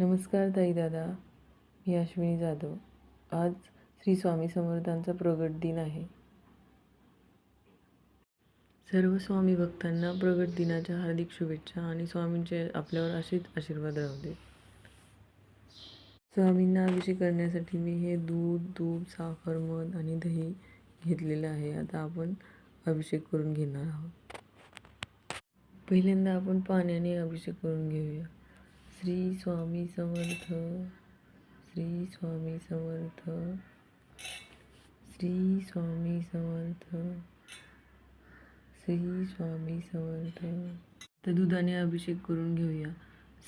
नमस्कार ताई दादा, मी अश्विनी जाधव. आज श्री स्वामी समर्थांचा प्रगट दिन आहे. सर्व स्वामी भक्तांना प्रगट दिनाच्या हार्दिक शुभेच्छा आणि स्वामींचे आपल्यावर असेच आशीर्वाद राहू दे. स्वामींना अभिषेक करण्यासाठी मी हे दूध, तूप, साखर, मध आणि दही घेतलेलं आहे. आता आपण अभिषेक करून घेणार आहोत. पहिल्यांदा आपण पाण्याने अभिषेक करून घेऊया. श्री स्वामी समर्थ, श्री स्वामी समर्थ, श्री स्वामी समर्थ, श्री स्वामी समर्थ. तर दुधाने अभिषेक करून घेऊया.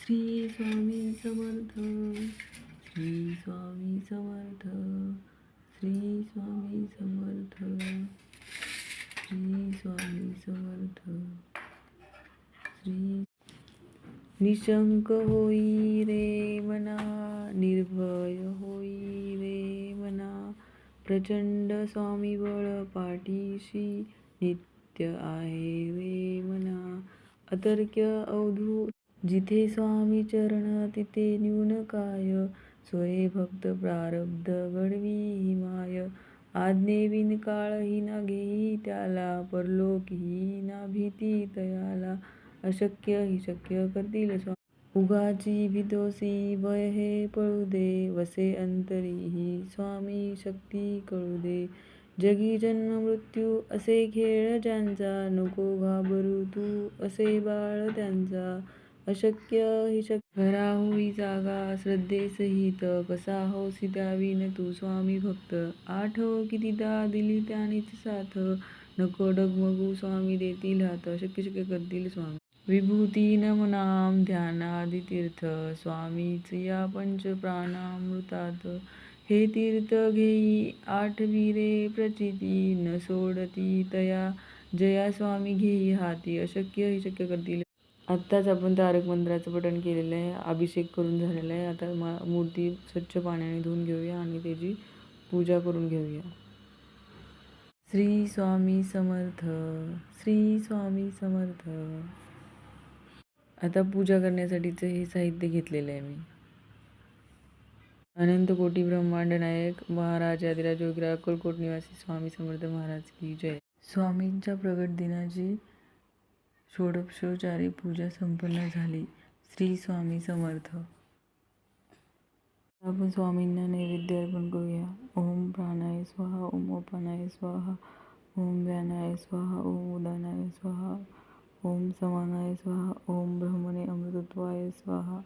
श्री स्वामी समर्थ, श्री स्वामी समर्थ, श्री स्वामी समर्थ, श्री स्वामी समर्थ, श्री. निशंक होई रे मना, निर्भय होई रे मना, प्रचंड स्वामी बळ पाठीशी नित्य आहे रे मना. अतर्क्य अवधूत जिथे स्वामी चरण तिथे न्यून काय, सोये भक्त प्रारब्ध घडवी हिमाय. आज्ञेविन काळही ना घेई त्याला, परलोकीही ना भीती तयाला. अशक्य ही शक्य करतील स्वामी. उगाची भीतोसी भय हे पळू दे, वसे अंतरी ही स्वामी शक्ती कळू दे. जगी जन्म मृत्यू असे खेळ ज्यांचा, नको घाबरू तू असे बाळ त्यांचा. अशक्य ही शक्य खरा होई जागा, श्रद्धेसहित कसा होसी द्यावीन तू स्वामी भक्त. आठव कितीदा दिली त्यानेच साथ, नको डगमगू स्वामी देतील हात. अशक्य शक्य करतील स्वामी. विभूती नमनाम ध्यानादि तीर्थ, स्वामीच या पंच प्राणामृतात. हे तीर्थ घेई आठवी रे प्रचिती, न सोडती तया जया स्वामी घेई हाती. अशक्य ही शक्य करतील. आत्ताच आपण तारक मंत्राचं पठण केलेलं आहे, अभिषेक करून झालेला आहे. आता मूर्ती स्वच्छ पाण्याने धुवून घेऊया आणि त्याची पूजा करून घेऊया. श्री स्वामी समर्थ, श्री स्वामी समर्थ. आता पूजा करण्यासाठीचं हे साहित्य घेतलेलं आहे मी. अनंत कोटी ब्रह्मांड नायक महाराज आदिराज योगीराज अक्कलकोट निवासी स्वामी समर्थ महाराज की जय. स्वामींच्या प्रगट दिनाची षोडशोपचारे पूजा संपन्न झाली. श्री स्वामी समर्थ. आपण स्वामींना नैवेद्य अर्पण करूया. ओम प्राणाय स्वाहा, ओम अपानाय स्वाहा, ओम व्यानाय स्वाहा, ओम उदानाय स्वाहा, ओम समानाय स्वाहा, ओम ब्रह्मणे अमृतत्वाय स्वाहा.